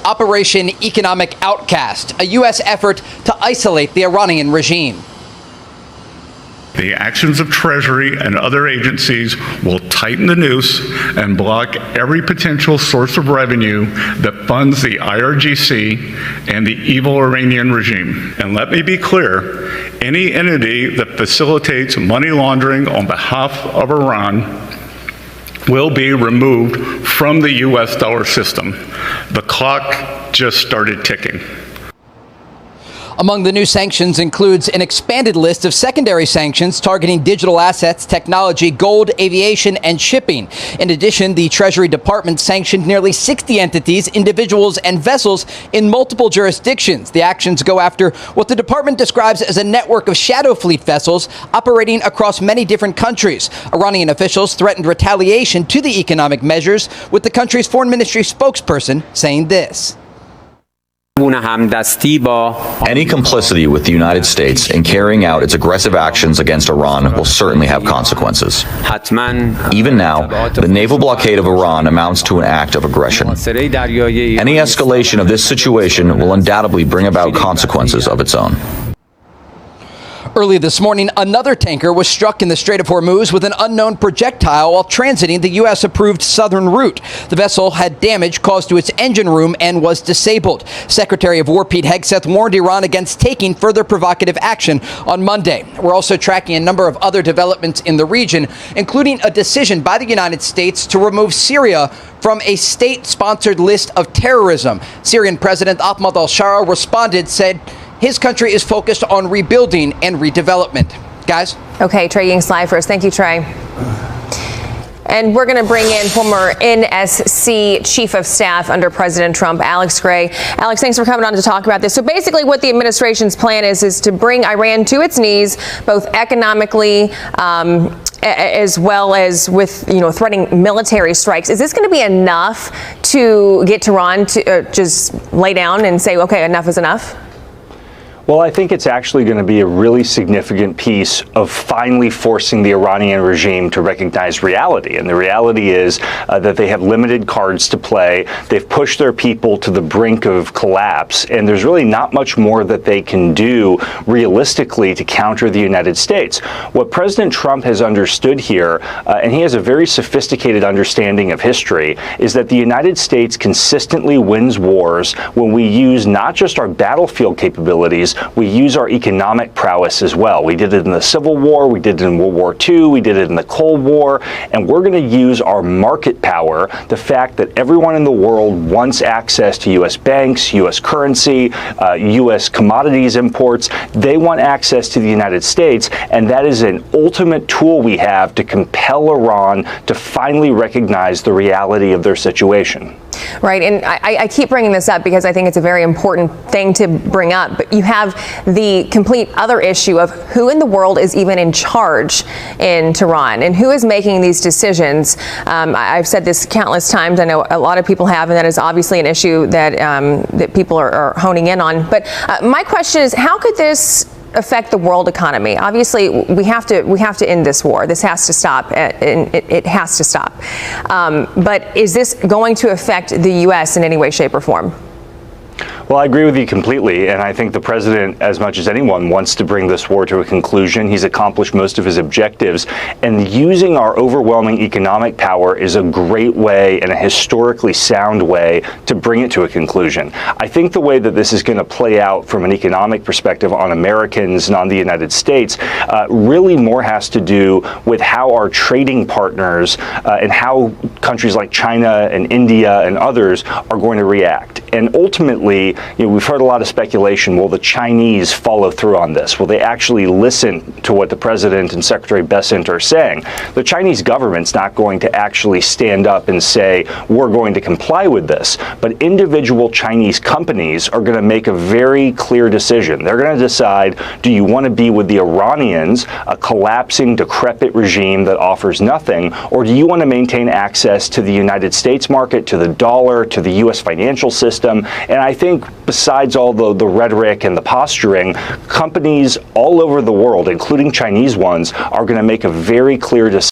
Operation Economic Outcast, a U.S. effort to isolate the Iranian regime. The actions of Treasury and other agencies will tighten the noose and block every potential source of revenue that funds the IRGC and the evil Iranian regime. And let me be clear, any entity that facilitates money laundering on behalf of Iran will be removed from the U.S. dollar system. The clock just started ticking. Among the new sanctions includes an expanded list of secondary sanctions targeting digital assets, technology, gold, aviation, and shipping. In addition, the Treasury Department sanctioned nearly 60 entities, individuals, and vessels in multiple jurisdictions. The actions go after what the department describes as a network of shadow fleet vessels operating across many different countries. Iranian officials threatened retaliation to the economic measures, with the country's foreign ministry spokesperson saying this. Any complicity with the United States in carrying out its aggressive actions against Iran will certainly have consequences. Even now, the naval blockade of Iran amounts to an act of aggression. Any escalation of this situation will undoubtedly bring about consequences of its own. Early this morning, another tanker was struck in the Strait of Hormuz with an unknown projectile while transiting the U.S.-approved southern route. The vessel had damage caused to its engine room and was disabled. Secretary of War Pete Hegseth warned Iran against taking further provocative action on Monday. We're also tracking a number of other developments in the region, including a decision by the United States to remove Syria from a state-sponsored list of terrorism. Syrian President Ahmad al-Shara responded, said his country is focused on rebuilding and redevelopment. Guys? Okay, Trey Yingst live for us. Thank you, Trey. And we're going to bring in former NSC Chief of Staff under President Trump, Alex Gray. Alex, thanks for coming on to talk about this. So basically what the administration's plan is to bring Iran to its knees, both economically as well as with, threatening military strikes. Is this going to be enough to get Tehran to just lay down and say, okay, enough is enough? Well, I think it's actually going to be a really significant piece of finally forcing the Iranian regime to recognize reality. And the reality is that they have limited cards to play. They've pushed their people to the brink of collapse. And there's really not much more that they can do realistically to counter the United States. What President Trump has understood here, and he has a very sophisticated understanding of history, is that the United States consistently wins wars when we use not just our battlefield capabilities, we use our economic prowess as well. We did it in the Civil War, we did it in World War II, we did it in the Cold War, and we're going to use our market power, the fact that everyone in the world wants access to U.S. banks, U.S. currency, U.S. commodities imports. They want access to the United States, and that is an ultimate tool we have to compel Iran to finally recognize the reality of their situation. Right, and I keep bringing this up because I think it's a very important thing to bring up, but you have the complete other issue of who in the world is even in charge in Tehran and who is making these decisions. I've said this countless times, I know a lot of people have, and that is obviously an issue that, that people are honing in on. But my question is, how could this affect the world economy? Obviously, we have to end this war. This has to stop. It has to stop. But is this going to affect the U.S. in any way, shape, or form? Well, I agree with you completely, and I think the president, as much as anyone, wants to bring this war to a conclusion. He's accomplished most of his objectives, and using our overwhelming economic power is a great way and a historically sound way to bring it to a conclusion. I think the way that this is going to play out from an economic perspective on Americans and on the United States really more has to do with how our trading partners and how countries like China and India and others are going to react. And ultimately, we've heard a lot of speculation. Will the Chinese follow through on this? Will they actually listen to what the president and Secretary Bessent are saying? The Chinese government's not going to actually stand up and say, we're going to comply with this. But individual Chinese companies are going to make a very clear decision. They're going to decide, do you want to be with the Iranians, a collapsing, decrepit regime that offers nothing, or do you want to maintain access to the United States market, to the dollar, to the U.S. financial system? And I think besides all the rhetoric and the posturing, companies all over the world, including Chinese ones, are going to make a very clear decision.